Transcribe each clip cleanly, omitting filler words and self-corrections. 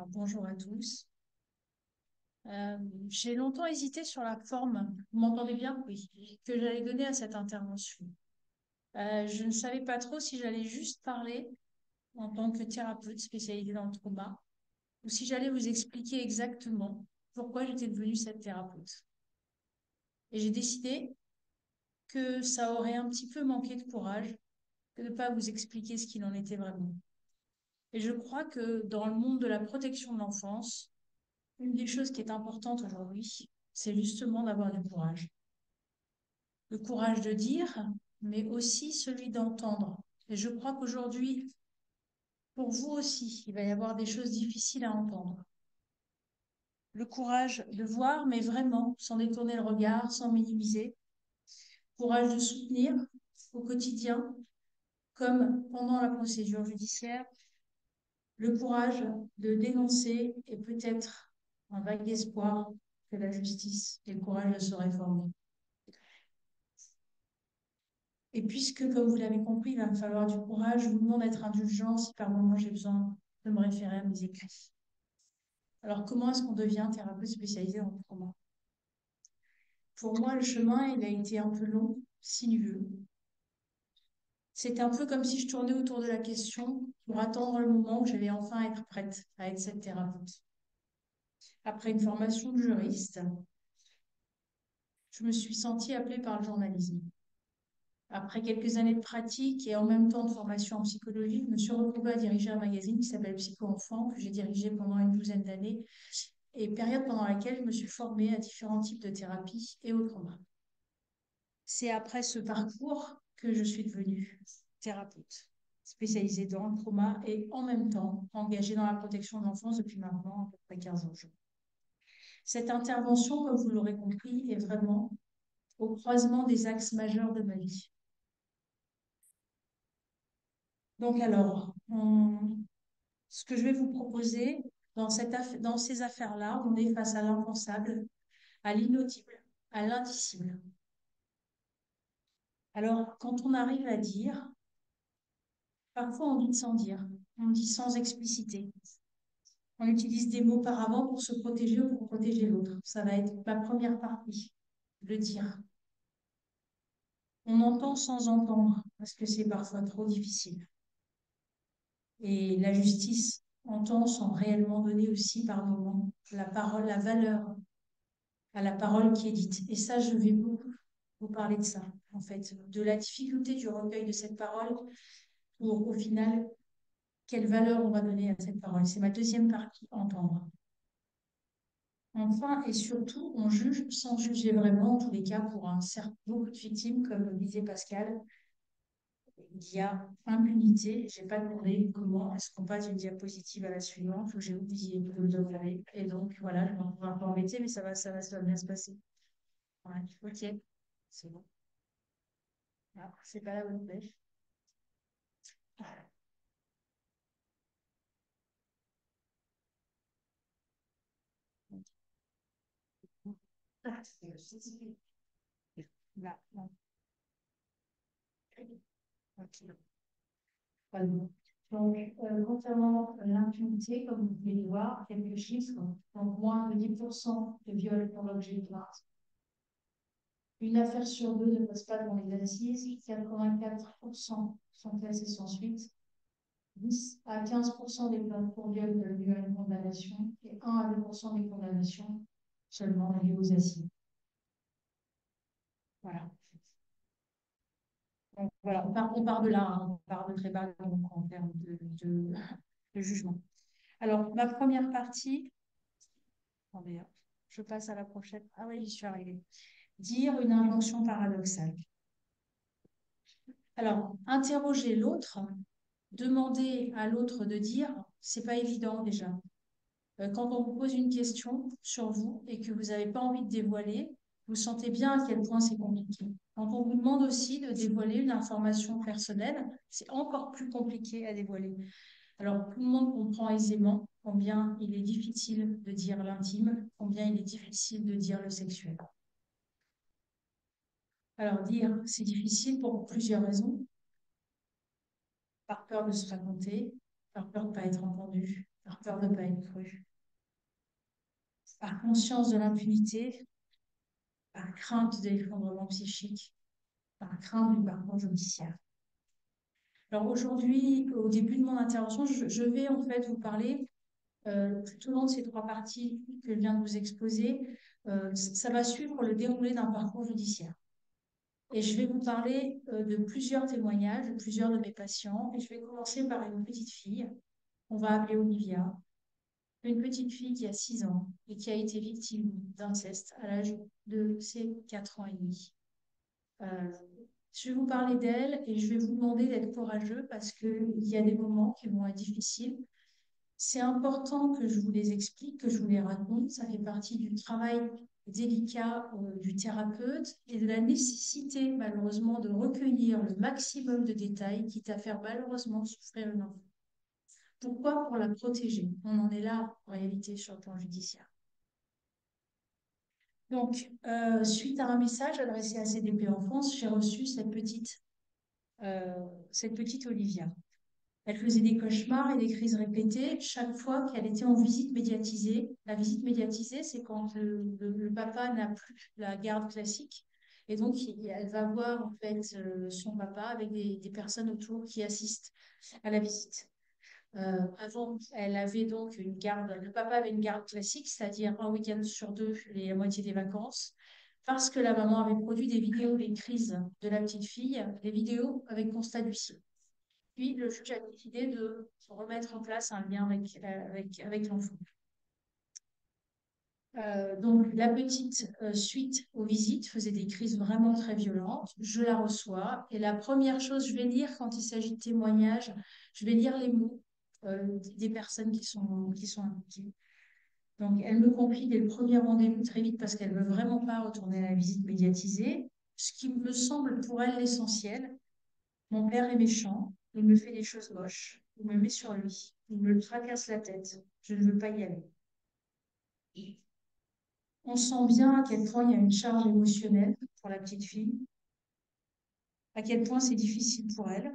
Alors, bonjour à tous. Euh, j'ai longtemps hésité sur la forme, vous m'entendez bien? Oui, que j'allais donner à cette intervention. Je ne savais pas trop si j'allais juste parler en tant que thérapeute spécialisée dans le trauma ou si j'allais vous expliquer exactement pourquoi j'étais devenue cette thérapeute. Et j'ai décidé que ça aurait un petit peu manqué de courage que de ne pas vous expliquer ce qu'il en était vraiment. Et je crois que dans le monde de la protection de l'enfance, une des choses qui est importante aujourd'hui, c'est justement d'avoir du courage. Le courage de dire, mais aussi celui d'entendre. Et je crois qu'aujourd'hui, pour vous aussi, il va y avoir des choses difficiles à entendre. Le courage de voir, mais vraiment, sans détourner le regard, sans minimiser. Courage de soutenir au quotidien, comme pendant la procédure judiciaire. Le courage de dénoncer et peut-être un vague espoir que la justice ait le courage de se réformer. Et puisque, comme vous l'avez compris, il va me falloir du courage, je vous demande d'être indulgent si par moment j'ai besoin de me référer à mes écrits. Alors, comment est-ce qu'on devient thérapeute spécialisé en trauma? Pour moi, le chemin, il a été un peu long, sinueux. C'était un peu comme si je tournais autour de la question pour attendre le moment où j'allais enfin être prête à être cette thérapeute. Après une formation de juriste, je me suis sentie appelée par le journalisme. Après quelques années de pratique et en même temps de formation en psychologie, je me suis retrouvée à diriger un magazine qui s'appelle Psycho Enfant, que j'ai dirigé pendant une douzaine d'années, et période pendant laquelle je me suis formée à différents types de thérapies et au trauma. C'est après ce parcours que je suis devenue thérapeute, spécialisée dans le trauma et en même temps engagée dans la protection de l'enfance depuis maintenant à peu près 15 ans. Cette intervention, comme vous l'aurez compris, est vraiment au croisement des axes majeurs de ma vie. Donc alors, ce que je vais vous proposer dans ces affaires-là, on est face à l'impensable, à l'inaudible, à l'indicible. Alors, quand on arrive à dire, parfois on dit sans dire, on dit sans expliciter. On utilise des mots par avant pour se protéger ou pour protéger l'autre. Ça va être la première partie, le dire. On entend sans entendre, parce que c'est parfois trop difficile. Et la justice entend sans réellement donner aussi par moments la parole, la valeur à la parole qui est dite. Et ça, je vais beaucoup vous parler de ça, en fait, de la difficulté du recueil de cette parole pour, au final, quelle valeur on va donner à cette parole. C'est ma deuxième partie, entendre. Enfin et surtout, on juge sans juger vraiment, en tous les cas, pour un certain nombre de victimes, comme le disait Pascal, il y a impunité. J'ai pas demandé comment est-ce qu'on passe d'une diapositive à la suivante, où j'ai oublié de le demander. Et donc, voilà, je vais un peu embêter, mais ça va bien se passer. Ouais, ok, c'est bon. Ah, c'est pas la bonne pêche. Ah, là, non. Ok. Voilà. Donc, concernant l'impunité, comme vous pouvez le voir, quelques chiffres. Donc, moins de 10% de viols pour l'objet de plainte. Une affaire sur deux ne passe pas devant les assises. 84% sont classées sans suite. 10 à 15% des plaintes pour viol peuvent lieu à une condamnation et 1 à 2% des condamnations seulement liées aux assises. Voilà. Donc, voilà, on part de là, hein, on part de très bas donc, en termes de jugement. Alors, ma première partie, attendez, hein, je passe à la prochaine. Ah oui, j'y suis arrivée. Dire une injonction paradoxale. Alors, interroger l'autre, demander à l'autre de dire, c'est pas évident déjà. Quand on vous pose une question sur vous et que vous n'avez pas envie de dévoiler, vous sentez bien à quel point c'est compliqué. Quand on vous demande aussi de dévoiler une information personnelle, c'est encore plus compliqué à dévoiler. Alors, tout le monde comprend aisément combien il est difficile de dire l'intime, combien il est difficile de dire le sexuel. Alors, dire, c'est difficile pour plusieurs raisons. Par peur de se raconter, par peur de ne pas être entendu, par peur de ne pas être cru, par conscience de l'impunité, par crainte de l'effondrement psychique, par crainte du parcours judiciaire. Alors aujourd'hui, au début de mon intervention, je vais en fait vous parler tout au long de ces trois parties que je viens de vous exposer. Ça va suivre le déroulé d'un parcours judiciaire. Et je vais vous parler de plusieurs témoignages de plusieurs de mes patients. Et je vais commencer par une petite fille, on va appeler Olivia, une petite fille qui a 6 ans et qui a été victime d'inceste à l'âge de ses 4 ans et demi. Euh, je vais vous parler d'elle et je vais vous demander d'être courageux parce qu'il y a des moments qui vont être difficiles. C'est important que je vous les explique, que je vous les raconte. Ça fait partie du travail délicat du thérapeute et de la nécessité, malheureusement, de recueillir le maximum de détails, quitte à faire malheureusement souffrir une enfant. Pourquoi? Pour la protéger. On en est là, en réalité, sur le plan judiciaire. Donc, suite à un message adressé à CDP Enfance, j'ai reçu cette petite Olivia. Elle faisait des cauchemars et des crises répétées chaque fois qu'elle était en visite médiatisée. La visite médiatisée, c'est quand le papa n'a plus la garde classique. Et donc, elle va voir en fait son papa avec des personnes autour qui assistent à la visite. Avant, elle avait donc une garde. Le papa avait une garde classique, c'est-à-dire un week-end sur deux, la moitié des vacances, parce que la maman avait produit des vidéos des crises de la petite fille, des vidéos avec constat d'huissier. Puis le juge a décidé de remettre en place un lien avec l'enfant. Donc la petite, suite aux visites, faisait des crises vraiment très violentes. Je la reçois et la première chose, je vais lire quand il s'agit de témoignages, je vais lire les mots des personnes qui sont impliquées. Donc elle me confie dès le premier rendez-vous très vite parce qu'elle ne veut vraiment pas retourner à la visite médiatisée. Ce qui me semble pour elle l'essentiel: mon père est méchant, il me fait des choses moches, il me met sur lui, il me tracasse la tête, je ne veux pas y aller. On sent bien à quel point il y a une charge émotionnelle pour la petite fille, à quel point c'est difficile pour elle.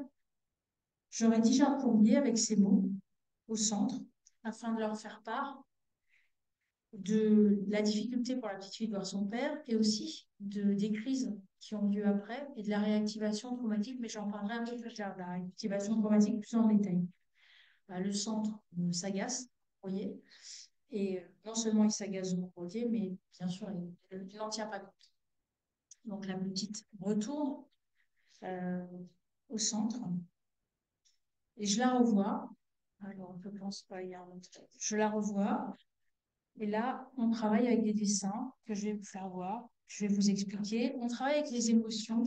Je rédige un courrier avec ces mots au centre afin de leur faire part de la difficulté pour la petite fille de voir son père et aussi des crises qui ont lieu après et de la réactivation traumatique, mais j'en parlerai un peu plus tard, de la réactivation traumatique plus en détail. Le centre s'agace, vous voyez, et non seulement il s'agace de mon courrier, mais bien sûr, il n'en tient pas compte. Donc la petite retourne euh, au centre et je la revois. Alors, je pense pas, il y a un autre. Je la revois et là, on travaille avec des dessins que je vais vous faire voir. Je vais vous expliquer. On travaille avec les émotions.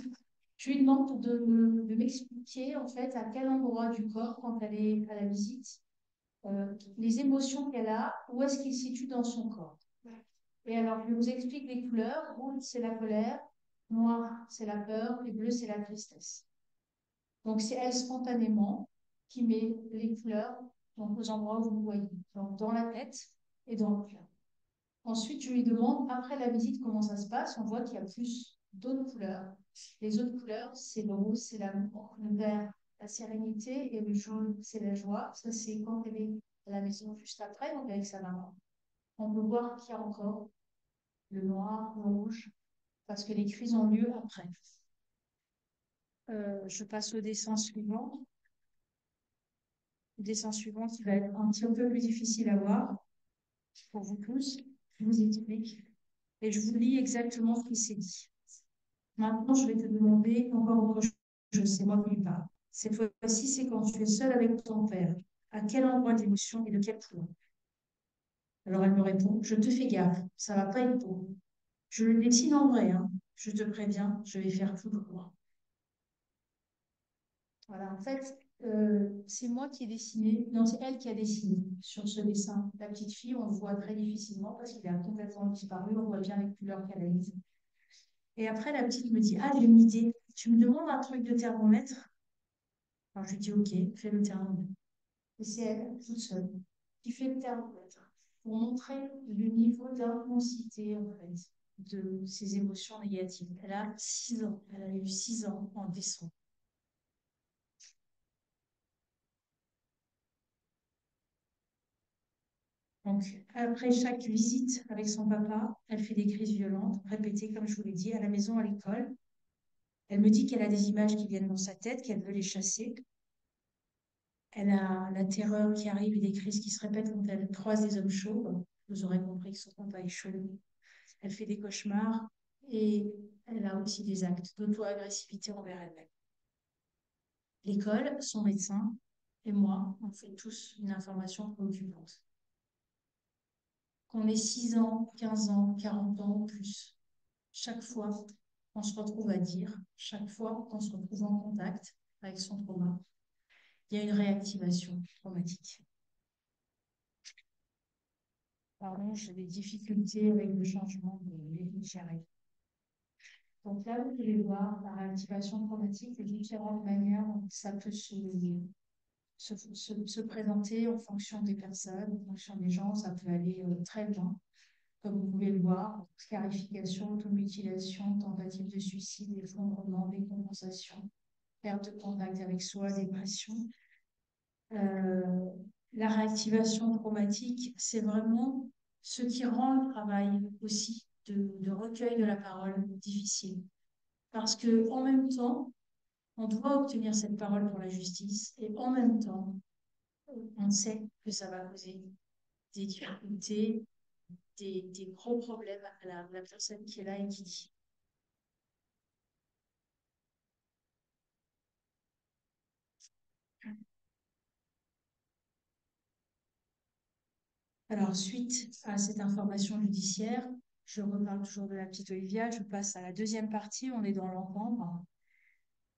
Je lui demande de m'expliquer en fait à quel endroit du corps, quand elle est à la visite, les émotions qu'elle a, où est-ce qu'ils se situent dans son corps. Et alors, je vous explique les couleurs. Rouge, c'est la colère. Noir, c'est la peur. Et bleu, c'est la tristesse. Donc, c'est elle spontanément qui met les couleurs donc, aux endroits où vous me voyez. Donc, dans la tête et dans le cœur. Ensuite, je lui demande, après la visite, comment ça se passe. On voit qu'il y a plus d'autres couleurs. Les autres couleurs, c'est le rose, c'est l'amour. Le vert, la sérénité. Et le jaune, c'est la joie. Ça, c'est quand elle est à la maison juste après, donc avec sa maman. On peut voir qu'il y a encore le noir, le rouge, parce que les crises ont lieu après. Je passe au dessin suivant. Le dessin suivant qui va être un petit peu plus difficile à voir pour vous tous. Je vous explique et je vous lis exactement ce qui s'est dit. Maintenant, je vais te demander encore autre chose. C'est moi qui lui parle. Cette fois-ci, c'est quand tu es seule avec ton père. À quel endroit de l'émotion et de quel point? Alors elle me répond, je te fais gaffe, ça va pas être beau. Je le dessine en vrai, hein. Je te préviens, je vais faire tout droit. Voilà, en fait, c'est moi qui ai dessiné, non, c'est elle qui a dessiné sur ce dessin. La petite fille, on le voit très difficilement parce qu'il a complètement disparu, on voit bien les couleurs qu'elle a mises. Et après, la petite me dit, ah, j'ai une idée, tu me demandes un truc de thermomètre? Alors je lui dis, ok, fais le thermomètre. Et c'est elle, toute seule, qui fait le thermomètre pour montrer le niveau d'intensité, en fait, de ses émotions négatives. Elle a 6 ans, elle a eu 6 ans en décembre. Donc, après chaque visite avec son papa, elle fait des crises violentes, répétées, comme je vous l'ai dit, à la maison, à l'école. Elle me dit qu'elle a des images qui viennent dans sa tête, qu'elle veut les chasser. Elle a la terreur qui arrive et des crises qui se répètent quand elle croise des hommes chauds. Vous aurez compris que son papa est chaud. Elle fait des cauchemars et elle a aussi des actes d'auto-agressivité envers elle-même. L'école, son médecin et moi, on fait tous une information préoccupante. Qu'on ait 6 ans, 15 ans, 40 ans ou plus, chaque fois qu'on se retrouve à dire, chaque fois qu'on se retrouve en contact avec son trauma, il y a une réactivation traumatique. Pardon, j'ai des difficultés avec le changement de l'échelle. Donc là, vous pouvez voir la réactivation traumatique de différentes manières dont ça peut se présenter en fonction des personnes, en fonction des gens. Ça peut aller très loin, comme vous pouvez le voir. Scarification, automutilation, tentative de suicide, effondrement, décompensation, perte de contact avec soi, dépression. Euh, la réactivation traumatique, c'est vraiment ce qui rend le travail aussi de recueil de la parole difficile. Parce que en même temps, on doit obtenir cette parole pour la justice et en même temps, on sait que ça va causer des difficultés, des gros problèmes à la personne qui est là et qui dit. Alors, suite à cette information judiciaire, je reparle toujours de la petite Olivia, je passe à la deuxième partie, on est dans l'entendre.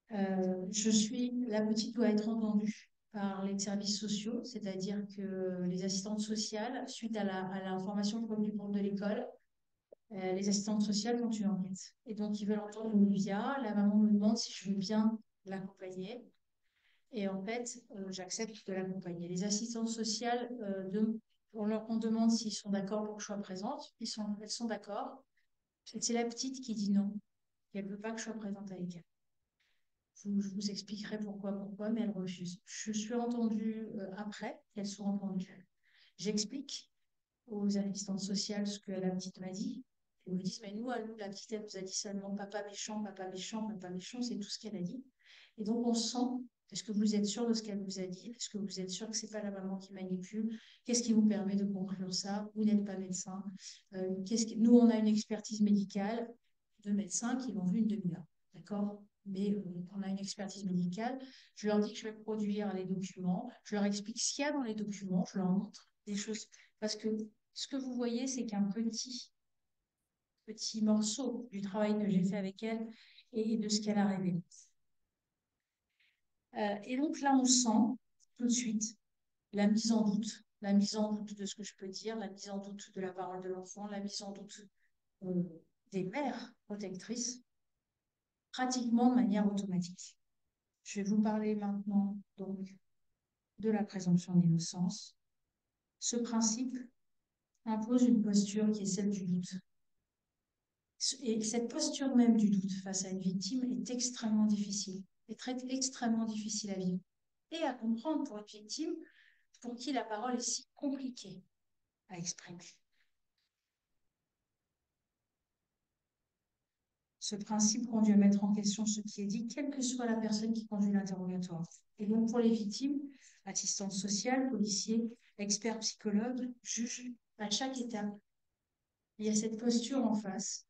Je suis, la petite doit être entendue par les services sociaux, c'est-à-dire que les assistantes sociales, suite à l'information du compte de l'école, les assistantes sociales font une enquête. Et donc, ils veulent entendre Olivia. La maman me demande si je veux bien l'accompagner. Et en fait, j'accepte de l'accompagner. Les assistantes sociales, on demande s'ils sont d'accord pour que je sois présente. Elles sont d'accord. C'est la petite qui dit non. Elle ne veut pas que je sois présente avec elle. Je vous expliquerai pourquoi, mais elle refuse. Je suis entendue après qu'elles soient entendues. J'explique aux assistantes sociales ce que la petite m'a dit. Elles me disent, mais nous, la petite, elle nous a dit seulement papa méchant, papa méchant, papa méchant, c'est tout ce qu'elle a dit. Et donc, on sent, est-ce que vous êtes sûr de ce qu'elle vous a dit? Est-ce que vous êtes sûr que c'est pas la maman qui manipule? Qu'est-ce qui vous permet de conclure ça? Vous n'êtes pas médecin. Nous, on a une expertise médicale de médecins qui l'ont vu une demi-heure. D'accord? Mais on a une expertise médicale. Je leur dis que je vais produire les documents. Je leur explique ce qu'il y a dans les documents. Je leur montre des choses. Parce que ce que vous voyez, c'est qu'un petit morceau du travail que j'ai fait avec elle et de ce qu'elle a révélé. Et donc là, on sent tout de suite la mise en doute de ce que je peux dire, la mise en doute de la parole de l'enfant, la mise en doute euh, des mères protectrices, pratiquement de manière automatique. Je vais vous parler maintenant donc de la présomption d'innocence. Ce principe impose une posture qui est celle du doute. Et cette posture même du doute face à une victime est extrêmement difficile, extrêmement difficile à vivre et à comprendre pour une victime pour qui la parole est si compliquée à exprimer. Ce principe conduit à mettre en question ce qui est dit, quelle que soit la personne qui conduit l'interrogatoire. Et donc pour les victimes, assistante sociale, policier, expert psychologue, juge, à chaque étape, il y a cette posture en face.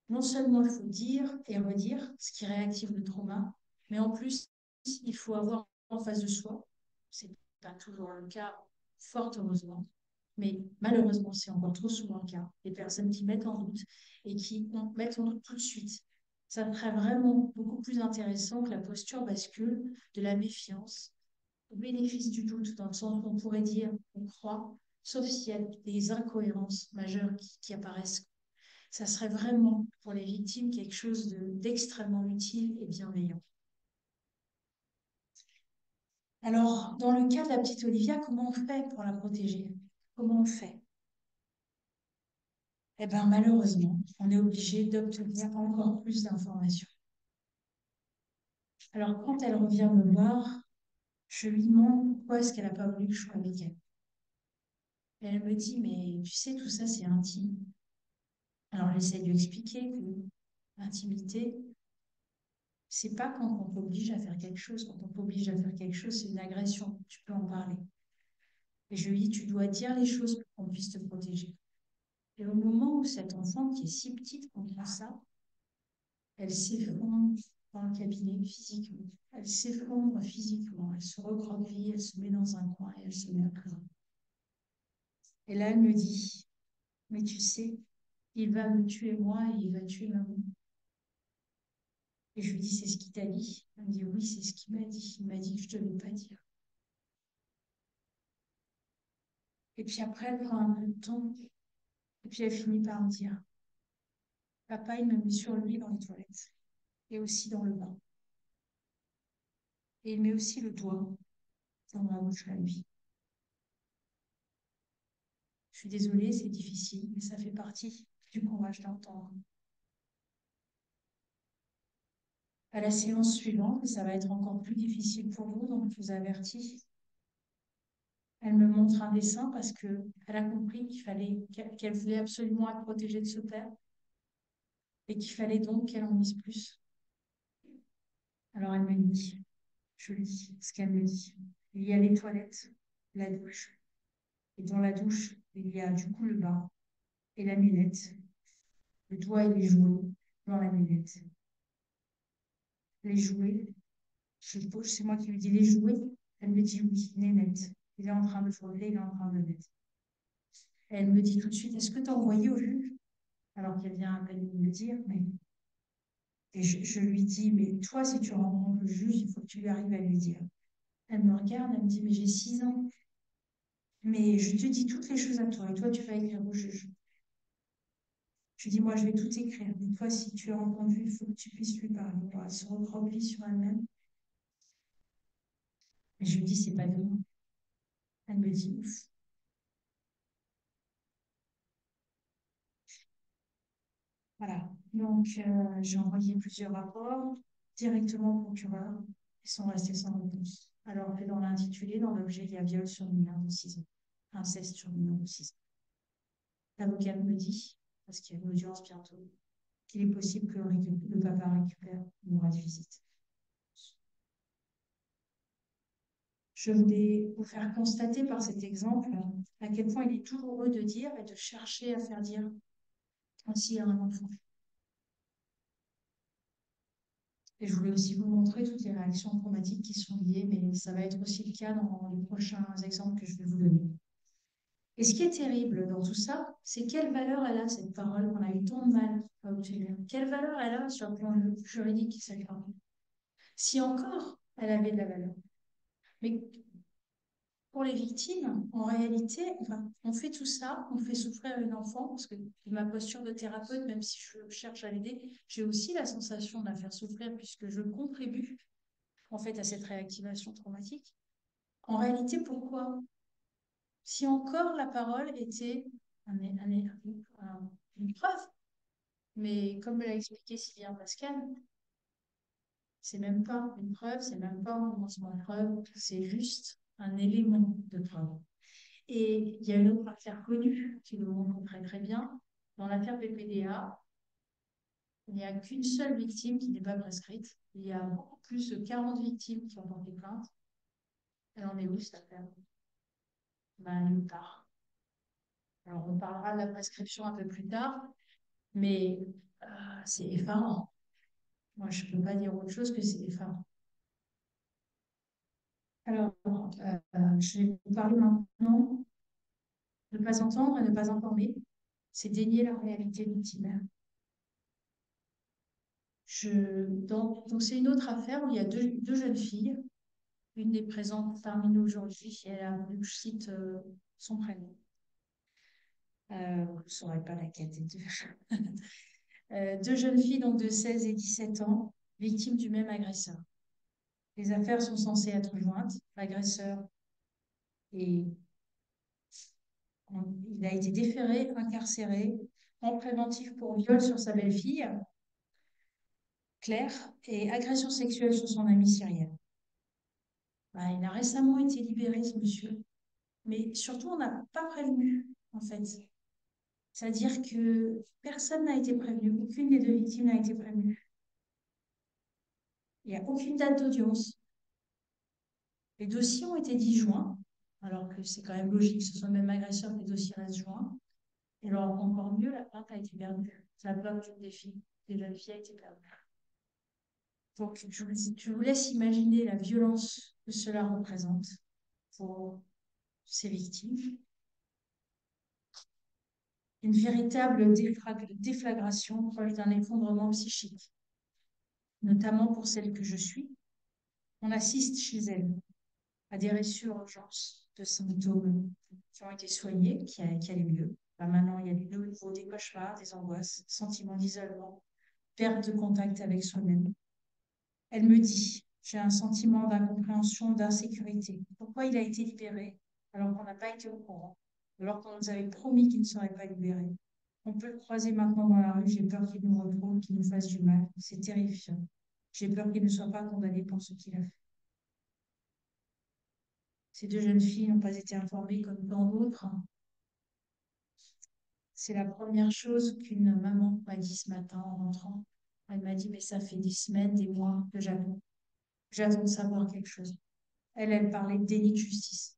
Non seulement il faut dire et redire, ce qui réactive le trauma, mais en plus, il faut avoir en face de soi, c'est pas toujours le cas, fort heureusement, mais malheureusement, c'est encore trop souvent le cas, les personnes qui mettent en doute et qui mettent en doute tout de suite. Ça serait vraiment beaucoup plus intéressant que la posture bascule de la méfiance au bénéfice du doute, dans le sens où on pourrait dire on croit, sauf s'il y a des incohérences majeures qui apparaissent. Ça serait vraiment pour les victimes quelque chose d'extrêmement utile et bienveillant. Alors, dans le cas de la petite Olivia, comment on fait pour la protéger? Comment on fait? Eh bien, malheureusement, on est obligé d'obtenir encore plus d'informations. Alors, quand elle revient me voir, je lui demande pourquoi est-ce qu'elle n'a pas voulu que je sois avec elle. Et elle me dit, mais tu sais, tout ça, c'est intime. Alors j'essaie de lui expliquer que l'intimité, c'est pas quand on t'oblige à faire quelque chose. Quand on t'oblige à faire quelque chose, c'est une agression. Tu peux en parler. Et je lui dis, tu dois dire les choses pour qu'on puisse te protéger. Et au moment où cette enfant, qui est si petite, comprend ça, elle s'effondre dans le cabinet physiquement. Elle s'effondre physiquement. Elle se recroqueville, elle se met dans un coin et elle se met à pleurer. Et là, elle me dit, mais tu sais, il va me tuer moi et il va tuer maman. Et je lui dis, c'est ce qu'il t'a dit? Elle me dit, oui, c'est ce qu'il m'a dit. Il m'a dit que je ne devais pas dire. Et puis après, elle prend un peu de temps. Et puis elle finit par me dire, papa, il m'a mis sur lui dans les toilettes. Et aussi dans le bain. Et il met aussi le doigt dans ma bouche à lui. Je suis désolée, c'est difficile, mais ça fait partie du courage d'entendre. À la séance suivante, ça va être encore plus difficile pour vous, donc je vous avertis. Elle me montre un dessin parce que elle a compris qu'elle voulait absolument être protégée de ce père et qu'il fallait donc qu'elle en dise plus. Alors elle me dit, je lis ce qu'elle me dit. Il y a les toilettes, la douche, et dans la douche, il y a du coup le bain et la lunette. Le doigt et les jouets dans la lunette. Les jouets, c'est moi qui lui dis les jouets. Elle me dit oui, Nénette. Il est en train de frôler, il est en train de mettre. Elle me dit tout de suite, est-ce que tu as envoyé au juge? Alors qu'elle vient à peine de me le dire, mais. Et je lui dis, mais toi, si tu rencontres le juge, il faut que tu lui arrives à lui dire. Elle me regarde, elle me dit, mais j'ai 6 ans. Mais je te dis toutes les choses à toi, et toi, tu vas écrire au juge. Je lui dis, moi, je vais tout écrire. Mais toi, si tu as entendu, il faut que tu puisses lui parler. Alors, elle se recroqueville sur elle-même. Et je lui dis, c'est pas demain. Elle me dit, ouf. Voilà. Donc, j'ai envoyé plusieurs rapports directement au procureur. Ils sont restés sans réponse. Alors que dans l'intitulé, dans l'objet, il y a viol sur mineur de 6 ans, inceste sur mineur de 6 ans. L'avocat me dit, parce qu'il y a une audience bientôt, qu'il est possible que le papa récupère une droit de visite. Je voulais vous faire constater par cet exemple à quel point il est douloureux de dire et de chercher à faire dire ainsi à un enfant. Et je voulais aussi vous montrer toutes les réactions traumatiques qui sont liées, mais ça va être aussi le cas dans les prochains exemples que je vais vous donner. Et ce qui est terrible dans tout ça, c'est quelle valeur elle a, cette parole qu'on a eu tant de mal à obtenir. Quelle valeur elle a sur le plan juridique, cette parole. Si encore elle avait de la valeur. Mais pour les victimes, en réalité, enfin, on fait tout ça, on fait souffrir une enfant, parce que de ma posture de thérapeute, même si je cherche à l'aider, j'ai aussi la sensation de la faire souffrir puisque je contribue en fait à cette réactivation traumatique. En réalité, pourquoi? Si encore la parole était une preuve, mais comme l'a expliqué Sylvien Pascal, c'est même pas une preuve, c'est même pas un commencement de preuve, c'est juste un élément de preuve. Et il y a une autre affaire connue qui le montre très très bien. Dans l'affaire PPDA, il n'y a qu'une seule victime qui n'est pas prescrite. Il y a beaucoup plus de 40 victimes qui ont porté plainte. Elle en est où cette affaire? Ben, nulle part. Alors, on parlera de la prescription un peu plus tard, mais euh, c'est effarant. Moi, je ne peux pas dire autre chose que c'est effarant. Alors, je vais vous parler maintenant. Ne pas entendre et ne pas informer, c'est dénier la réalité victimaire. Donc, c'est une autre affaire où il y a deux jeunes filles. Une est présente parmi nous aujourd'hui et elle a voulu que je cite son prénom. Vous ne saurez pas laquelle des deux. Deux jeunes filles donc de 16 et 17 ans, victimes du même agresseur. Les affaires sont censées être jointes. L'agresseur est, il a été déféré, incarcéré, en préventif pour viol sur sa belle-fille, Claire, et agression sexuelle sur son amie syrienne. Bah, il a récemment été libéré, ce monsieur. Mais surtout, on n'a pas prévenu, en fait. C'est-à-dire que personne n'a été prévenu, aucune des deux victimes n'a été prévenue. Il n'y a aucune date d'audience. Les dossiers ont été disjoints, alors que c'est quand même logique que ce soit le même agresseur que les dossiers restent joints. Et alors, encore mieux, la plainte a été perdue. La plainte d'une des filles, des jeunes filles a été perdue. Donc, je vous laisse imaginer la violence que cela représente pour ces victimes. Une véritable déflagration proche d'un effondrement psychique, notamment pour celle que je suis. On assiste chez elle à des résurgences de symptômes qui ont été soignés, qui allaient mieux. Là, maintenant, il y a de nouveau des cauchemars, des angoisses, sentiments d'isolement, perte de contact avec soi-même. Elle me dit, j'ai un sentiment d'incompréhension, d'insécurité. Pourquoi il a été libéré alors qu'on n'a pas été au courant, alors qu'on nous avait promis qu'il ne serait pas libéré? On peut le croiser maintenant dans la rue, j'ai peur qu'il nous retrouve, qu'il nous fasse du mal. C'est terrifiant. J'ai peur qu'il ne soit pas condamné pour ce qu'il a fait. Ces deux jeunes filles n'ont pas été informées comme tant d'autres. C'est la première chose qu'une maman m'a dit ce matin en rentrant. Elle m'a dit, mais ça fait des semaines, des mois que j'attends. J'attends de savoir quelque chose. Elle parlait de déni de justice.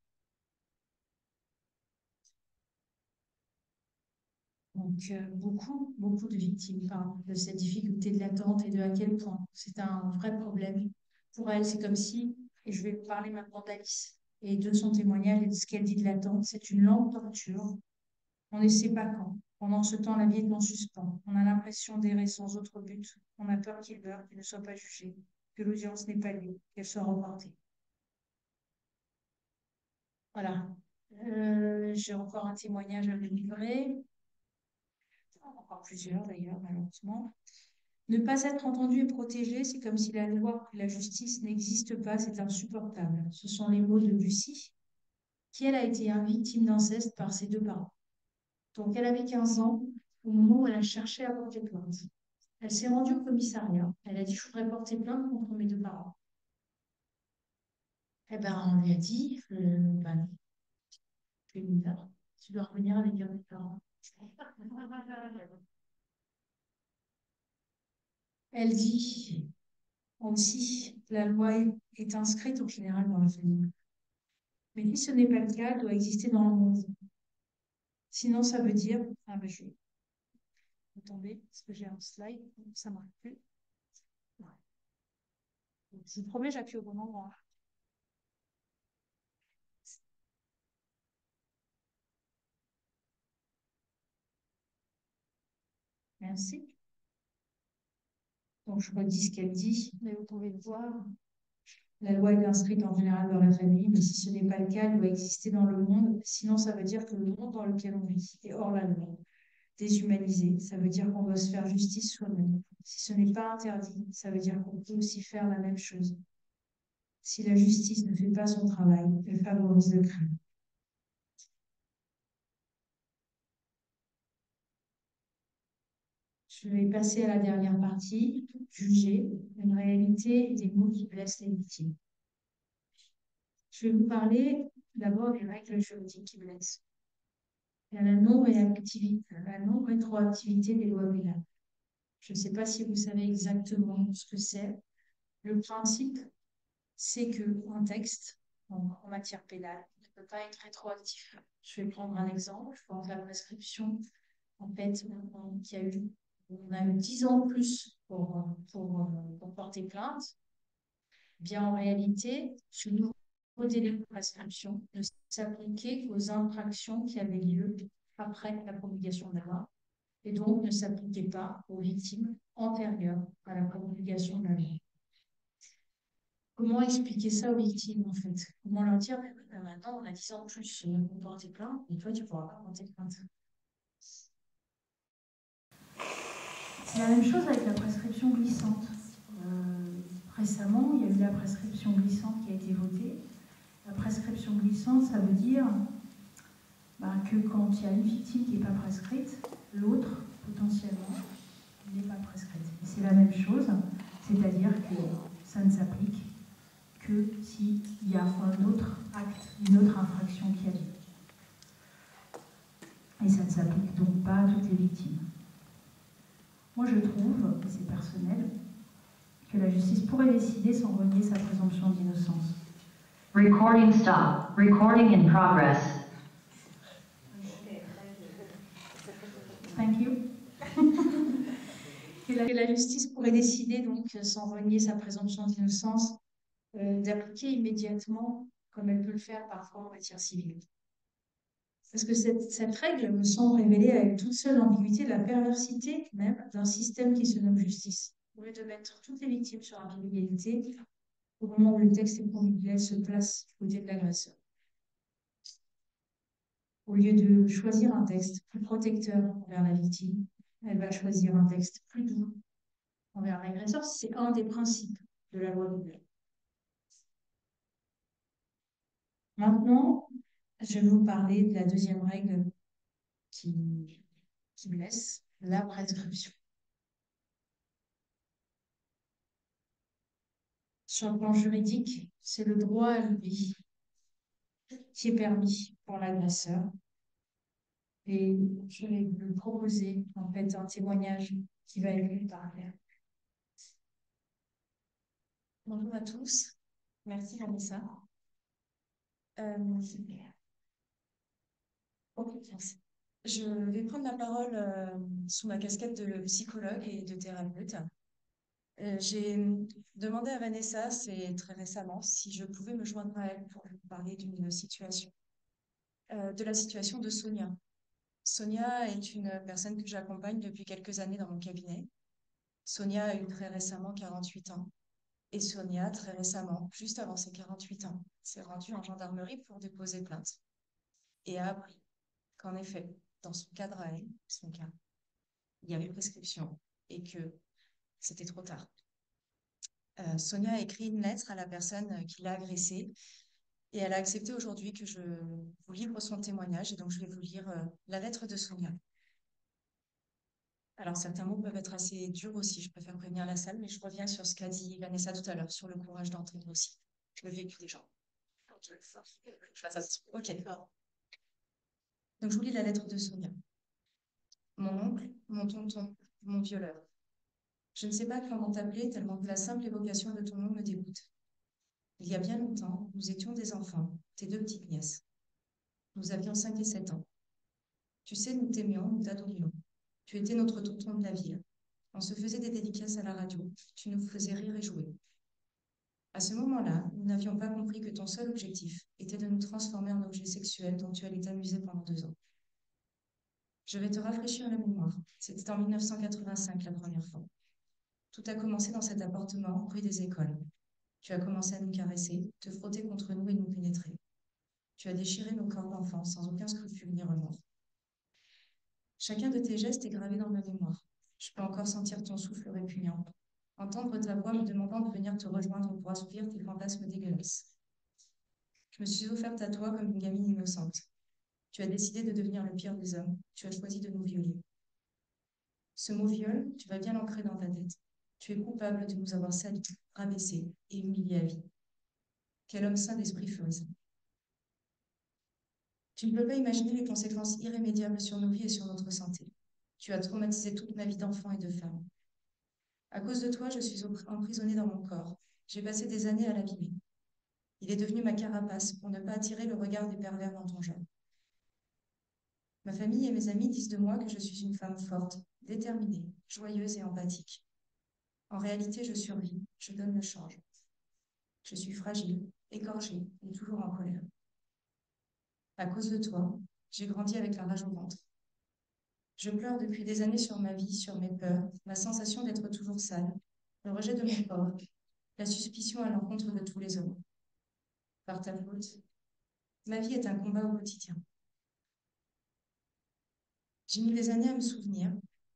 Donc, beaucoup de victimes parlent de cette difficulté de l'attente et de à quel point c'est un vrai problème. Pour elle, c'est comme si, et je vais vous parler maintenant d'Alice et de son témoignage et de ce qu'elle dit de l'attente, c'est une lente torture. On ne sait pas quand. Pendant ce temps, la vie est en suspens. On a l'impression d'errer sans autre but. On a peur qu'il meure, qu'il ne soit pas jugé, que l'audience n'ait pas lieu, qu'elle soit reportée. Voilà. J'ai encore un témoignage à vous livrer. Encore plusieurs d'ailleurs, malheureusement. Ne pas être entendu et protégé, c'est comme si la loi et la justice n'existent pas, c'est insupportable. Ce sont les mots de Lucie, qui elle a été victime d'inceste par ses deux parents. Donc elle avait 15 ans au moment où elle a cherché à porter plainte. Elle s'est rendue au commissariat. Elle a dit, je voudrais porter plainte contre mes deux parents. Eh ben, on lui a dit, ben, tu es mineur, tu dois revenir avec tes parents. Elle dit aussi, la loi est inscrite en général dans la famille. Mais si ce n'est pas le cas, elle doit exister dans le monde. Sinon, ça veut dire, ah ben, je vais tomber parce que j'ai un slide, ça ne marche plus. Ouais. Je vous promets, j'appuie au bon endroit. Merci. Donc, je redis ce qu'elle dit, mais vous pouvez le voir. La loi est inscrite en général dans la famille, mais si ce n'est pas le cas, elle doit exister dans le monde. Sinon, ça veut dire que le monde dans lequel on vit est hors la loi, déshumanisé. Ça veut dire qu'on doit se faire justice soi-même. Si ce n'est pas interdit, ça veut dire qu'on peut aussi faire la même chose. Si la justice ne fait pas son travail, elle favorise le crime. Je vais passer à la dernière partie, juger une réalité et des mots qui blessent les victimes. Je vais vous parler d'abord des règles juridiques qui blessent. Il y a la non-rétroactivité des lois pénales. Je ne sais pas si vous savez exactement ce que c'est. Le principe, c'est qu'un texte, en matière pénale, ne peut pas être rétroactif. Je vais prendre un exemple. Je pense à la prescription. En fait, on a eu 10 ans de plus pour porter plainte. Bien, en réalité, ce nouveau délai de prescription ne s'appliquait qu'aux infractions qui avaient lieu après la promulgation de la loi et donc ne s'appliquait pas aux victimes antérieures à la promulgation de la loi. Comment expliquer ça aux victimes, en fait? Comment leur dire, maintenant, on a 10 ans de plus pour porter plainte, et toi, tu ne pourras pas porter plainte. C'est la même chose avec la prescription glissante. Récemment, il y a eu la prescription glissante qui a été votée. La prescription glissante, ça veut dire que quand il y a une victime qui n'est pas prescrite, l'autre, potentiellement, n'est pas prescrite. C'est la même chose, c'est-à-dire que ça ne s'applique que s'il y a un autre acte, une autre infraction qui a lieu. Et ça ne s'applique donc pas à toutes les victimes. Moi, je trouve, et c'est personnel, que la justice pourrait décider sans renier sa présomption d'innocence. Recording stop. Recording in progress. Thank you. Que la justice pourrait décider, donc, sans renier sa présomption d'innocence, d'appliquer immédiatement, comme elle peut le faire parfois en matière civile. Parce que cette règle me semble révéler à elle toute seule l'ambiguïté, la perversité même d'un système qui se nomme justice. Au lieu de mettre toutes les victimes sur un pied d'égalité, au moment où le texte est promulgué, elle se place du côté de l'agresseur. Au lieu de choisir un texte plus protecteur envers la victime, elle va choisir un texte plus doux envers l'agresseur. C'est un des principes de la loi Nouvelle. Maintenant, je vais vous parler de la deuxième règle qui blesse, la prescription. Sur le plan juridique, c'est le droit à l'oubli qui est permis pour l'agresseur. Et je vais vous proposer en fait un témoignage qui va être lu par Claire. Bonjour à tous. Merci Vanessa. Je vais prendre la parole sous ma casquette de psychologue et de thérapeute. J'ai demandé à Vanessa, c'est très récemment, si je pouvais me joindre à elle pour lui parler d'une situation, de la situation de Sonia. Sonia est une personne que j'accompagne depuis quelques années dans mon cabinet. Sonia a eu très récemment 48 ans. Et Sonia, très récemment, juste avant ses 48 ans, s'est rendue en gendarmerie pour déposer plainte et a appris qu'en effet, dans son cadre à elle, son cas, il y avait prescription et que c'était trop tard. Sonia a écrit une lettre à la personne qui l'a agressée et elle a accepté aujourd'hui que je vous livre son témoignage et donc je vais vous lire la lettre de Sonia. Alors certains mots peuvent être assez durs aussi, je préfère prévenir la salle, mais je reviens sur ce qu'a dit Vanessa tout à l'heure, sur le courage d'entendre aussi. Je le vécu déjà. Ok. Donc je vous lis la lettre de Sonia. Mon oncle, mon tonton, mon violeur. Je ne sais pas comment t'appeler tellement que la simple évocation de ton nom me dégoûte. Il y a bien longtemps, nous étions des enfants, tes deux petites nièces. Nous avions 5 et 7 ans. Tu sais, nous t'aimions, nous t'adorions. Tu étais notre tonton de la ville. On se faisait des dédicaces à la radio. Tu nous faisais rire et jouer. À ce moment-là, nous n'avions pas compris que ton seul objectif était de nous transformer en objets sexuels dont tu allais t'amuser pendant 2 ans. Je vais te rafraîchir la mémoire. C'était en 1985 la première fois. Tout a commencé dans cet appartement, rue des Écoles. Tu as commencé à nous caresser, te frotter contre nous et nous pénétrer. Tu as déchiré nos corps d'enfants sans aucun scrupule ni remords. Chacun de tes gestes est gravé dans ma mémoire. Je peux encore sentir ton souffle répugnant, entendre ta voix me demandant de venir te rejoindre pour assouvir tes fantasmes dégueulasses. Je me suis offerte à toi comme une gamine innocente. Tu as décidé de devenir le pire des hommes. Tu as choisi de nous violer. Ce mot viol, tu vas bien l'ancrer dans ta tête. Tu es coupable de nous avoir salis, rabaissés et humiliés à vie. Quel homme sain d'esprit ferait ça? Tu ne peux pas imaginer les conséquences irrémédiables sur nos vies et sur notre santé. Tu as traumatisé toute ma vie d'enfant et de femme. À cause de toi, je suis emprisonnée dans mon corps. J'ai passé des années à l'abîmer. Il est devenu ma carapace pour ne pas attirer le regard des pervers dans ton genre. Ma famille et mes amis disent de moi que je suis une femme forte, déterminée, joyeuse et empathique. En réalité, je survis, je donne le change. Je suis fragile, écorchée et toujours en colère. À cause de toi, j'ai grandi avec la rage au ventre. Je pleure depuis des années sur ma vie, sur mes peurs, ma sensation d'être toujours sale, le rejet de mon corps, la suspicion à l'encontre de tous les hommes. Par ta faute, ma vie est un combat au quotidien. J'ai mis des années à me souvenir,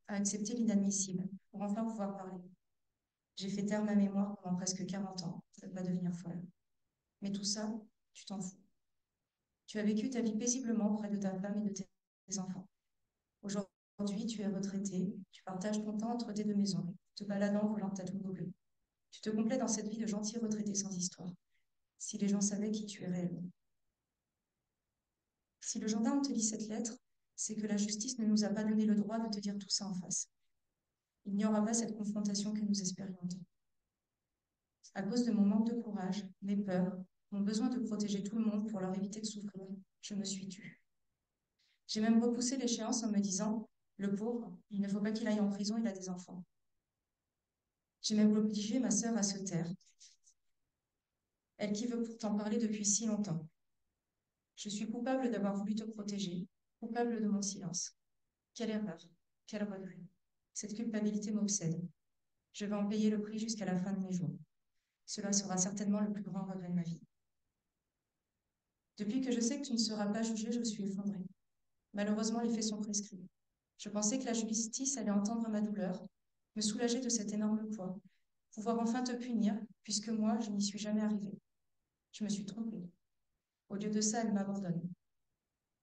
à accepter l'inadmissible, pour enfin pouvoir parler. J'ai fait taire ma mémoire pendant presque 40 ans, pour ne pas devenir folle. Mais tout ça, tu t'en fous. Tu as vécu ta vie paisiblement près de ta femme et de tes enfants. Aujourd'hui, tu es retraité, tu partages ton temps entre tes deux maisons, te baladant volant ta Twingo bleue. Tu te complais dans cette vie de gentil retraité sans histoire. Si les gens savaient qui tu es réellement. Si le gendarme te lit cette lettre, c'est que la justice ne nous a pas donné le droit de te dire tout ça en face. Il n'y aura pas cette confrontation que nous espérions tant. À cause de mon manque de courage, mes peurs, mon besoin de protéger tout le monde pour leur éviter de souffrir, je me suis tue. J'ai même repoussé l'échéance en me disant, le pauvre, il ne faut pas qu'il aille en prison, il a des enfants. J'ai même obligé ma sœur à se taire, elle qui veut pourtant parler depuis si longtemps. Je suis coupable d'avoir voulu te protéger, coupable de mon silence. Quelle erreur, quel regret. Cette culpabilité m'obsède. Je vais en payer le prix jusqu'à la fin de mes jours. Cela sera certainement le plus grand regret de ma vie. Depuis que je sais que tu ne seras pas jugé, je suis effondrée. Malheureusement, les faits sont prescrits. Je pensais que la justice allait entendre ma douleur, me soulager de cet énorme poids, pouvoir enfin te punir, puisque moi, je n'y suis jamais arrivée. Je me suis trompée. Au lieu de ça, elle m'abandonne.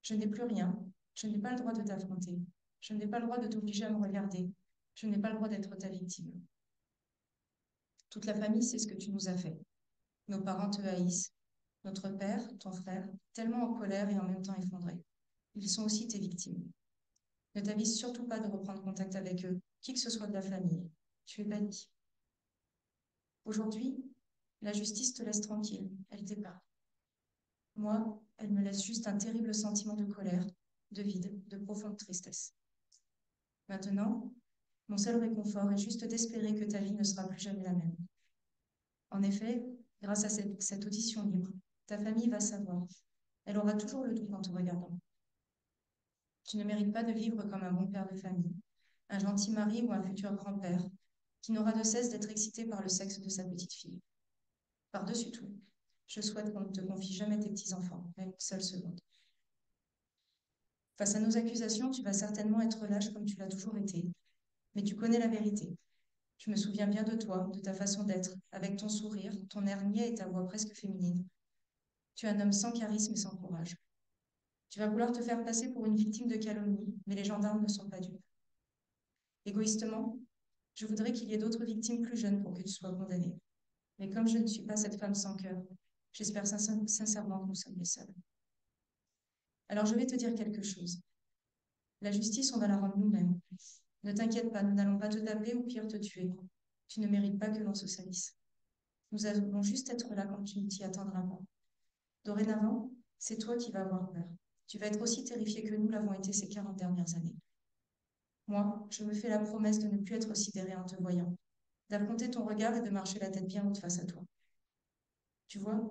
Je n'ai plus rien. Je n'ai pas le droit de t'affronter. Je n'ai pas le droit de t'obliger à me regarder. Je n'ai pas le droit d'être ta victime. Toute la famille sait ce que tu nous as fait. Nos parents te haïssent. Notre père, ton frère, tellement en colère et en même temps effondré. Ils sont aussi tes victimes. Ne t'avise surtout pas de reprendre contact avec eux, qui que ce soit de la famille. Tu es banni. Aujourd'hui, la justice te laisse tranquille. Elle t'épargne. Moi, elle me laisse juste un terrible sentiment de colère, de vide, de profonde tristesse. Maintenant, mon seul réconfort est juste d'espérer que ta vie ne sera plus jamais la même. En effet, grâce à cette audition libre, ta famille va savoir. Elle aura toujours le doute en te regardant. Tu ne mérites pas de vivre comme un bon père de famille, un gentil mari ou un futur grand-père qui n'aura de cesse d'être excité par le sexe de sa petite fille. Par-dessus tout, je souhaite qu'on ne te confie jamais tes petits-enfants, même une seule seconde. Face à nos accusations, tu vas certainement être lâche comme tu l'as toujours été, mais tu connais la vérité. Je me souviens bien de toi, de ta façon d'être, avec ton sourire, ton air niais et ta voix presque féminine. Tu es un homme sans charisme et sans courage. Tu vas vouloir te faire passer pour une victime de calomnie, mais les gendarmes ne sont pas dupes. Égoïstement, je voudrais qu'il y ait d'autres victimes plus jeunes pour que tu sois condamné. Mais comme je ne suis pas cette femme sans cœur, j'espère sincèrement que nous sommes les seuls. Alors je vais te dire quelque chose. La justice, on va la rendre nous-mêmes. Ne t'inquiète pas, nous n'allons pas te taper ou pire te tuer. Tu ne mérites pas que l'on se salisse. Nous allons juste être là quand tu ne t'y attendras pas. Dorénavant, c'est toi qui vas avoir peur. Tu vas être aussi terrifié que nous l'avons été ces 40 dernières années. Moi, je me fais la promesse de ne plus être sidérée en te voyant, d'affronter ton regard et de marcher la tête bien haute face à toi. Tu vois,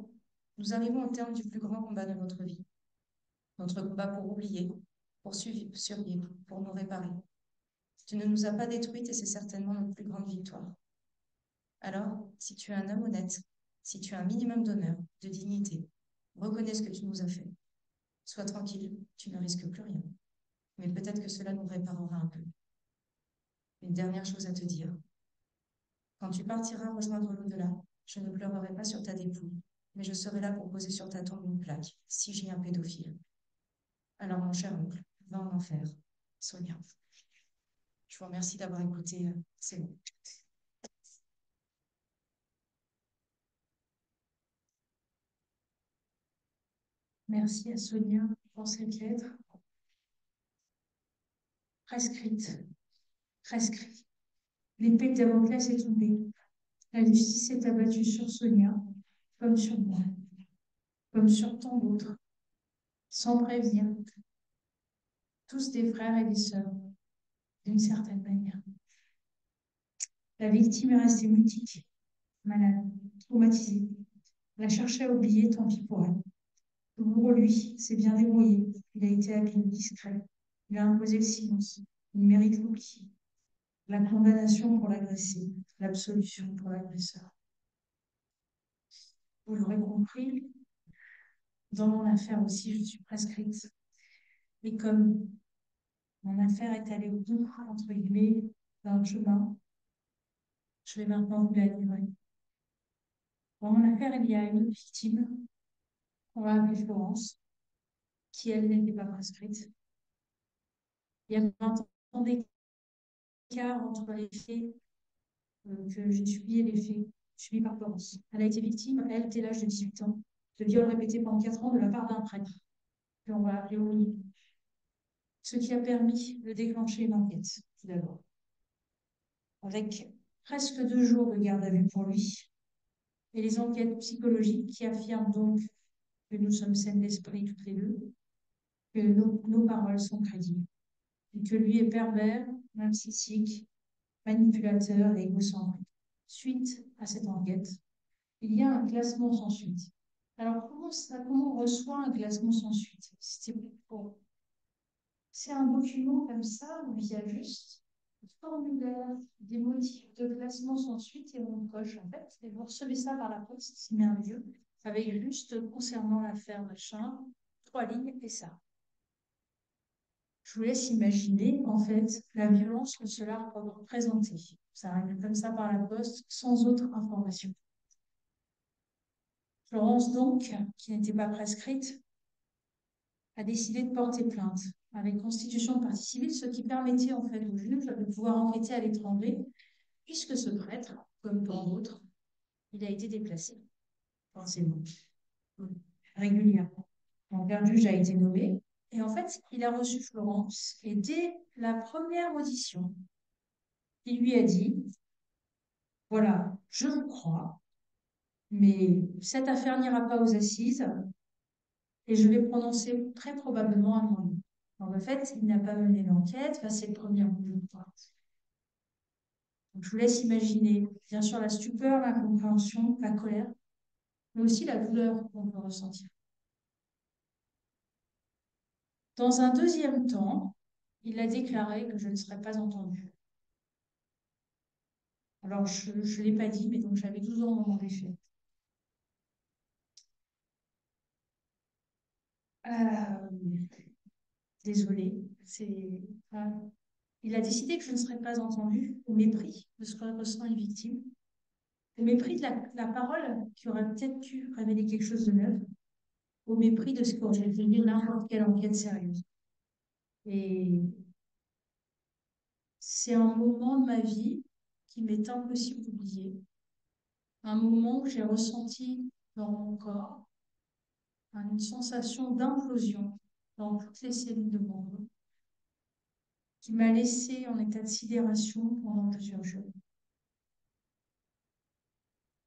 nous arrivons au terme du plus grand combat de notre vie. Notre combat pour oublier, pour survivre, pour nous réparer. Tu ne nous as pas détruites et c'est certainement notre plus grande victoire. Alors, si tu es un homme honnête, si tu as un minimum d'honneur, de dignité, reconnais ce que tu nous as fait. Sois tranquille, tu ne risques plus rien. Mais peut-être que cela nous réparera un peu. Une dernière chose à te dire. Quand tu partiras rejoindre l'au-delà, je ne pleurerai pas sur ta dépouille, mais je serai là pour poser sur ta tombe une plaque, si j'ai un pédophile. Alors, mon cher oncle, va en enfer. Sonia. Je vous remercie d'avoir écouté. C'est bon. Merci à Sonia pour cette lettre. Prescrite. Prescrit. L'épée de Damoclès est tombée. La justice s'est abattue sur Sonia, comme sur moi, comme sur tant d'autres, sans prévenir. Tous des frères et des sœurs, d'une certaine manière. La victime est restée mutique, malade, traumatisée. Elle a cherché à oublier, tant pis pour elle. Le bourreau, lui, s'est bien débrouillé. Il a été habile, discret. Il a imposé le silence. Il mérite l'oubli. La condamnation pour l'agressé, l'absolution pour l'agresseur. Vous l'aurez compris, dans mon affaire aussi, je suis prescrite. Et comme mon affaire est allée au bout, entre guillemets, d'un chemin, je vais maintenant vous la livrer. Dans mon affaire, il y a une victime, on va appeler Florence, qui, elle, n'était pas prescrite. Il y a 20 ans d'écart entre les faits que j'ai subis et les faits subis par Florence. Elle a été victime, elle, dès l'âge de 18 ans, de viols répétés pendant 4 ans de la part d'un prêtre, que l'on va appeler Olivier. ce qui a permis de déclencher une enquête, tout d'abord. Avec presque 2 jours de garde à vue pour lui, et les enquêtes psychologiques qui affirment donc que nous sommes saines d'esprit toutes les deux, que nos paroles sont crédibles, et que lui est pervers, narcissique, manipulateur et égocentrique. Suite à cette enquête, il y a un classement sans suite. Alors, comment on reçoit un classement sans suite? C'est un document comme ça où il y a juste un formulaire, des motifs de classement sans suite et on coche en fait. Et vous recevez ça par la poste, c'est merveilleux, avec juste concernant l'affaire machin, 3 lignes et ça. Je vous laisse imaginer en fait la violence que cela représentait. Ça arrive comme ça par la poste, sans autre information. Florence donc, qui n'était pas prescrite, a décidé de porter plainte avec constitution de partie civile, ce qui permettait en fait au juge de pouvoir enquêter à l'étranger, puisque ce prêtre, comme tant d'autres, il a été déplacé, forcément, régulièrement. Donc un juge a été nommé, et en fait, il a reçu Florence, et dès la première audition, il lui a dit, voilà, je vous crois, mais cette affaire n'ira pas aux assises, et je vais prononcer très probablement un non. Donc, en fait, il n'a pas mené l'enquête. Enfin, c'est le premier mouvement. Donc, je vous laisse imaginer, bien sûr, la stupeur, l'incompréhension, la colère, mais aussi la douleur qu'on peut ressentir. Dans un deuxième temps, il a déclaré que je ne serais pas entendue. Alors, je ne l'ai pas dit, mais donc j'avais 12 ans au moment des faits. Désolée, il a décidé que je ne serais pas entendue au mépris de ce que ressent une victime, au mépris de la parole qui aurait peut-être pu révéler quelque chose de neuf, au mépris de ce qu'aurait révélé n'importe quelle enquête sérieuse. Et c'est un moment de ma vie qui m'est impossible d'oublier, un moment où j'ai ressenti dans mon corps une sensation d'implosion dans toutes les cellules de mon corps, qui m'a laissé en état de sidération pendant plusieurs jours.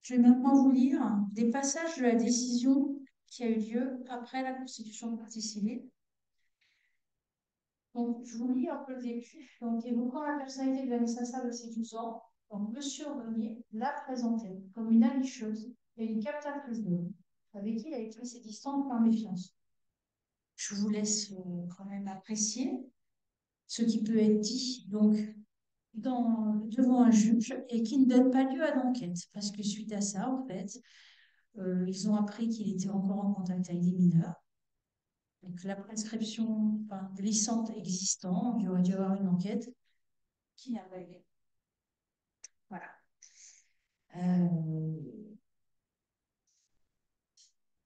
Je vais maintenant vous lire des passages de la décision qui a eu lieu après la constitution de partie civile. Donc, je vous lis un peu le début. Donc, évoquant la personnalité de Vanessa Sable à ses 12 ans, donc, M. Aubenier l'a présentée comme une aguicheuse et une captatrice d'eau, avec qui il a pris ses distances par méfiance. Je vous laisse quand même apprécier ce qui peut être dit donc, devant un juge et qui ne donne pas lieu à l'enquête. Parce que suite à ça, en fait, ils ont appris qu'il était encore en contact avec des mineurs. Donc, la prescription glissante existant, il aurait dû y avoir une enquête qui n'a pas eu lieu. Voilà.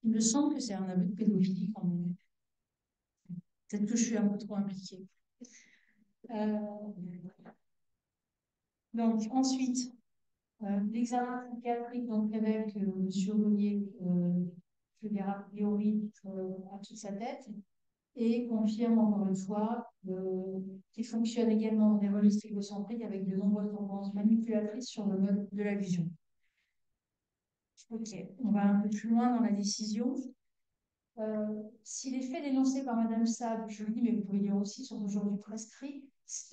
Il me semble que c'est un aveu de pédophilie quand même. Peut-être que je suis un peu trop impliquée. Donc, ensuite, l'examen psychiatrique révèle que M. Aubenier, je veux dire, a priori, a toute sa tête et confirme encore une fois qu'il fonctionne également dans des registres égocentriques avec de nombreuses tendances manipulatrices sur le mode de l'allusion. Ok, on va un peu plus loin dans la décision. Si les faits dénoncés par Madame Sable, je le dis, mais vous pouvez lire aussi, sont aujourd'hui prescrits,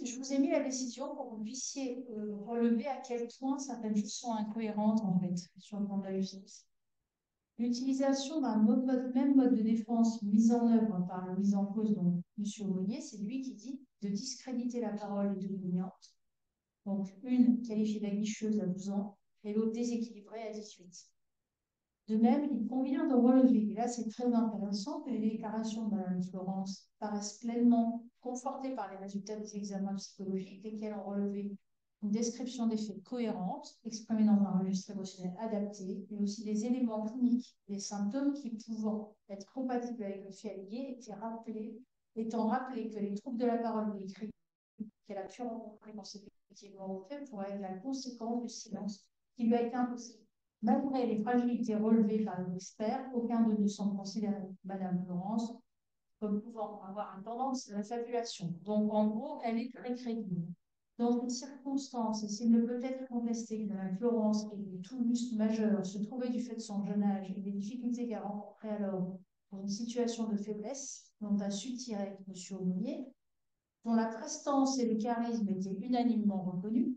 je vous ai mis la décision pour que vous puissiez relever à quel point certaines choses sont incohérentes en fait sur le plan de la justice. L'utilisation d'un même mode de défense mis en œuvre par le mise en cause, donc M. Aumonier, c'est lui qui dit de discréditer la parole des deux dominantes. Donc, une qualifiée d'aguicheuse à 12 ans et l'autre déséquilibrée à 18. De même, il convient de relever, et là c'est très intéressant, que les déclarations de Mme Florence paraissent pleinement confortées par les résultats des examens psychologiques, lesquels ont relevé une description des faits cohérente, exprimée dans un registre émotionnel adapté, mais aussi des éléments cliniques, des symptômes qui pouvant être compatibles avec le fait allégué, étant rappelé que les troubles de la parole ou l'écrit qu'elle a pu rencontrer dans ses effectivement faits pourraient être la conséquence du silence qui lui a été imposé. Malgré les fragilités relevées par les experts, aucun de nous semble considérer Madame Florence comme pouvant avoir une tendance à la fabulation. Donc, en gros, elle est très crédible. Dans une circonstance, et s'il ne peut être contesté que la Florence et le Toulouse majeur se trouvait du fait de son jeune âge et des difficultés qu'elle rencontrait alors pour une situation de faiblesse dont a su tirer M. Aumonier, dont la prestance et le charisme étaient unanimement reconnus.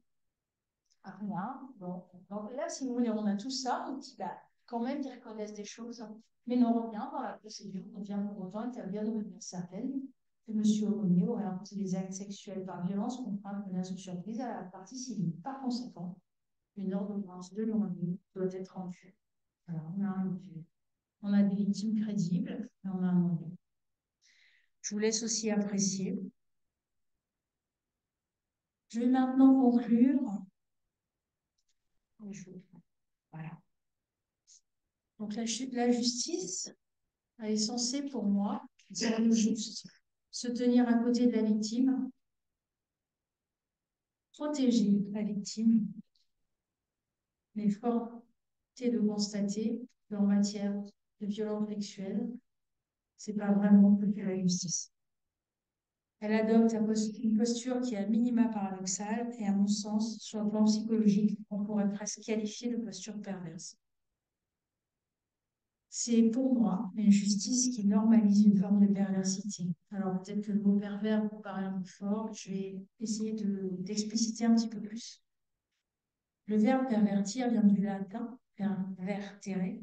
Ah, là, bon. Donc là, si vous voulez, on a tout ça, on dit, bah, quand même, ils reconnaissent des choses, mais on revient dans la procédure, on vient pour autant établir de manière certaine que M. Aumonier aurait imposé des actes sexuels par violence, contrainte, menace ou surprise à la partie civile. Par conséquent, une ordonnance de non-lieu doit être rendue. Alors, on a des victimes crédibles, et on a un non-lieu. Je vous laisse aussi apprécier. Je vais maintenant conclure. Voilà. Donc, la justice, elle est censée, pour moi, dire le juste, se tenir à côté de la victime, protéger la victime, mais force est de constater qu'en matière de violence sexuelle, c'est pas vraiment que la justice. Elle adopte une posture qui est à minima paradoxale et, à mon sens, sur le plan psychologique, on pourrait presque qualifier de posture perverse. C'est pour moi une justice qui normalise une forme de perversité. Alors peut-être que le mot pervers vous paraît un peu fort, je vais essayer d'expliciter un petit peu plus. Le verbe pervertir vient du latin pervertere,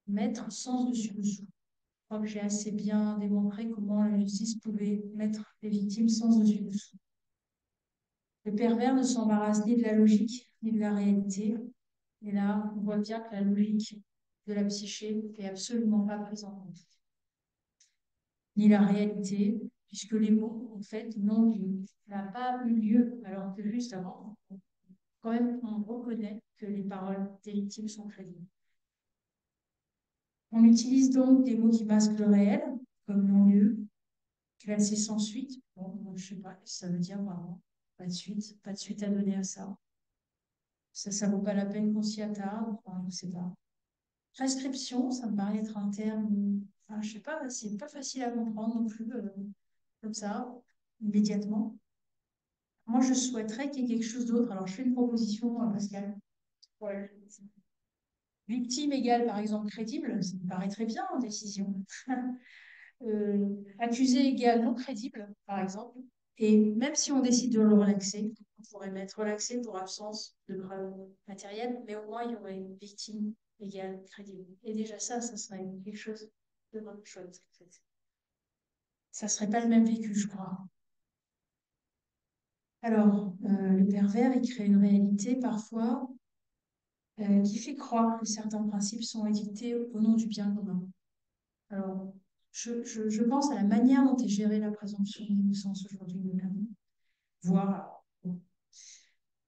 mettre sans dessus-dessous. Je crois que j'ai assez bien démontré comment la justice pouvait mettre les victimes sans dessus-dessous. Le pervers ne s'embarrasse ni de la logique ni de la réalité. Et là, on voit bien que la logique de la psyché n'est absolument pas prise en compte. Ni la réalité, puisque les mots, en fait, n'ont lieu, n'a pas eu lieu, alors que juste avant, quand même, on reconnaît que les paroles des victimes sont crédibles. On utilise donc des mots qui masquent le réel, comme non-lieu, classé sans suite. Bon, je sais pas ce que ça veut dire vraiment. Pas de suite à donner à ça. Ça vaut pas la peine qu'on s'y attarde, enfin, je sais pas. Prescription, ça me paraît être un terme, enfin, je sais pas, c'est pas facile à comprendre non plus, comme ça, immédiatement. Moi, je souhaiterais qu'il y ait quelque chose d'autre. Alors, je fais une proposition, Pascal. Ouais. Victime égale, par exemple, crédible, ça me paraît très bien en décision. Accusé égale non crédible, par exemple. Et même si on décide de le relaxer, on pourrait mettre relaxé pour absence de preuves matérielles, mais au moins il y aurait une victime égale crédible. Et déjà ça serait quelque chose de vraiment chouette, en fait. Ça serait pas le même vécu, je crois. Alors, le pervers, il crée une réalité parfois qui fait croire que certains principes sont édictés au nom du bien commun. Alors, je pense à la manière dont est gérée la présomption d'innocence aujourd'hui, notamment, voire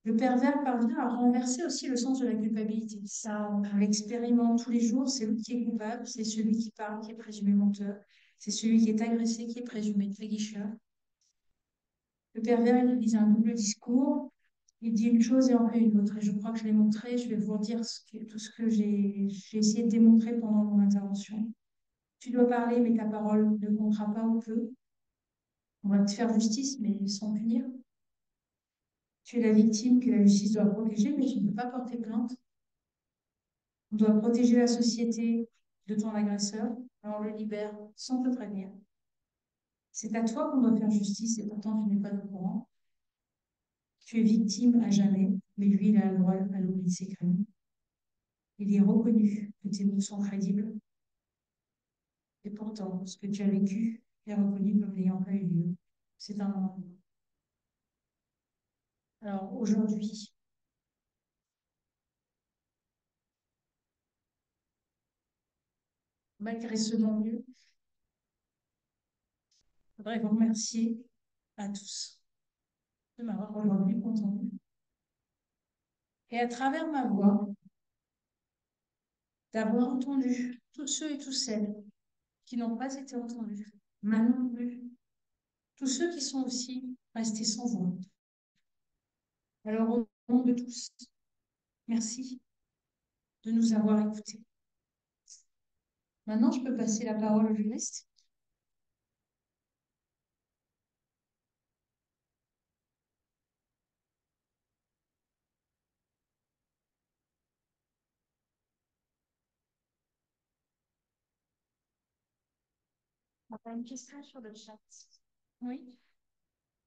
le pervers parvient à renverser aussi le sens de la culpabilité. Ça, on l'expérimente tous les jours. C'est lui qui est coupable, c'est celui qui parle qui est présumé menteur, c'est celui qui est agressé qui est présumé tréguicheur. Le pervers il utilise un double discours. Il dit une chose et en fait une autre. Et je crois que je l'ai montré. Je vais vous redire tout ce que j'ai essayé de démontrer pendant mon intervention. Tu dois parler, mais ta parole ne comptera pas ou peu. On va te faire justice, mais sans punir. Tu es la victime que la justice doit protéger, mais tu ne peux pas porter plainte. On doit protéger la société de ton agresseur, alors on le libère sans te prévenir. C'est à toi qu'on doit faire justice et pourtant tu n'es pas au courant. Tu es victime à jamais, mais lui, il a le droit à l'oubli de ses crimes. Il est reconnu que tes mots sont crédibles et pourtant ce que tu as vécu est reconnu comme n'ayant pas eu lieu. C'est un non-lieu. Alors aujourd'hui, malgré ce non-lieu, je voudrais vous remercier à tous de m'avoir aujourd'hui entendu. Et à travers ma voix, d'avoir entendu tous ceux et toutes celles qui n'ont pas été entendus, maintenant non plus, tous ceux qui sont aussi restés sans voix. Alors, au nom de tous, merci de nous avoir écoutés. Maintenant, je peux passer la parole au juriste. On a une question sur le chat. Oui.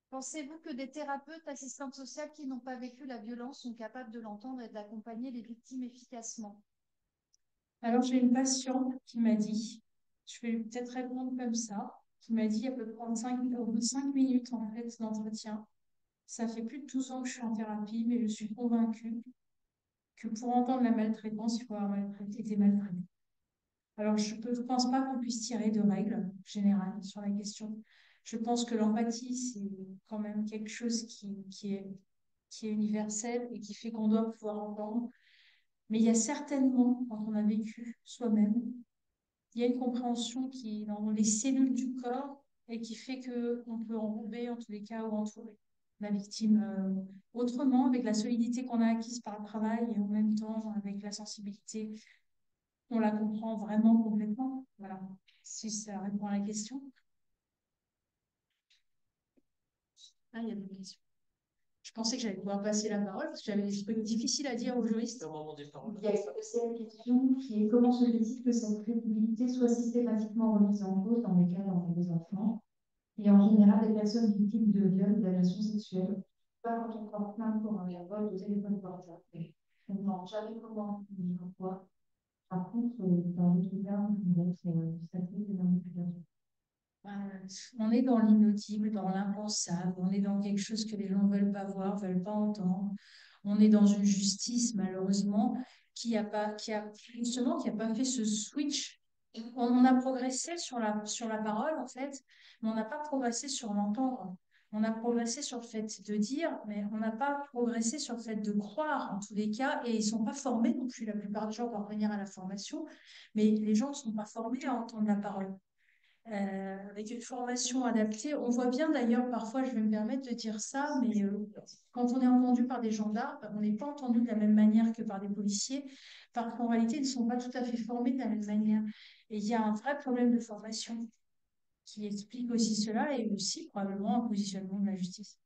Pensez-vous que des thérapeutes, assistantes sociales qui n'ont pas vécu la violence sont capables de l'entendre et d'accompagner les victimes efficacement? Alors, j'ai une patiente qui m'a dit, je vais peut-être répondre comme ça, qui m'a dit, elle peut prendre au bout de 5 minutes, en fait, d'entretien. Ça fait plus de 12 ans que je suis en thérapie, mais je suis convaincue que pour entendre la maltraitance, il faut avoir été maltraité. Alors, je ne pense pas qu'on puisse tirer de règles générales sur la question. Je pense que l'empathie, c'est quand même quelque chose qui est universel et qui fait qu'on doit pouvoir entendre. Mais il y a certainement, quand on a vécu soi-même, il y a une compréhension qui est dans les cellules du corps et qui fait qu'on peut enrober, en tous les cas, ou entourer la victime autrement, avec la solidité qu'on a acquise par le travail et en même temps avec la sensibilité. On la comprend vraiment complètement. Voilà, si ça répond à la question. Ah, il y a des questions. Je pensais que j'allais pouvoir passer la parole parce que j'avais des trucs difficiles à dire aux juristes. Il y a une deuxième question qui est comment se fait-il que cette crédibilité soit systématiquement remise en cause dans les cas d'enfants des enfants et en général des personnes victimes de viol, d'agressions sexuelles, pas quand on porte plainte pour un vol de téléphone portable. On ne demande jamais comment ni pourquoi. Par contre, dans d'autres cas, on laisse statut de manipulation. On est dans l'inaudible, dans l'impensable, on est dans quelque chose que les gens ne veulent pas voir, ne veulent pas entendre. On est dans une justice, malheureusement, qui a pas fait ce switch. On a progressé sur la parole, en fait, mais on n'a pas progressé sur l'entendre. On a progressé sur le fait de dire, mais on n'a pas progressé sur le fait de croire, en tous les cas, et ils ne sont pas formés non plus. La plupart des gens vont revenir à la formation, mais les gens ne sont pas formés à entendre la parole avec une formation adaptée. On voit bien d'ailleurs, parfois, je vais me permettre de dire ça, mais quand on est entendu par des gendarmes, on n'est pas entendu de la même manière que par des policiers, parce qu'en réalité, ils ne sont pas tout à fait formés de la même manière. Et il y a un vrai problème de formation qui explique aussi cela et aussi probablement un positionnement de la justice.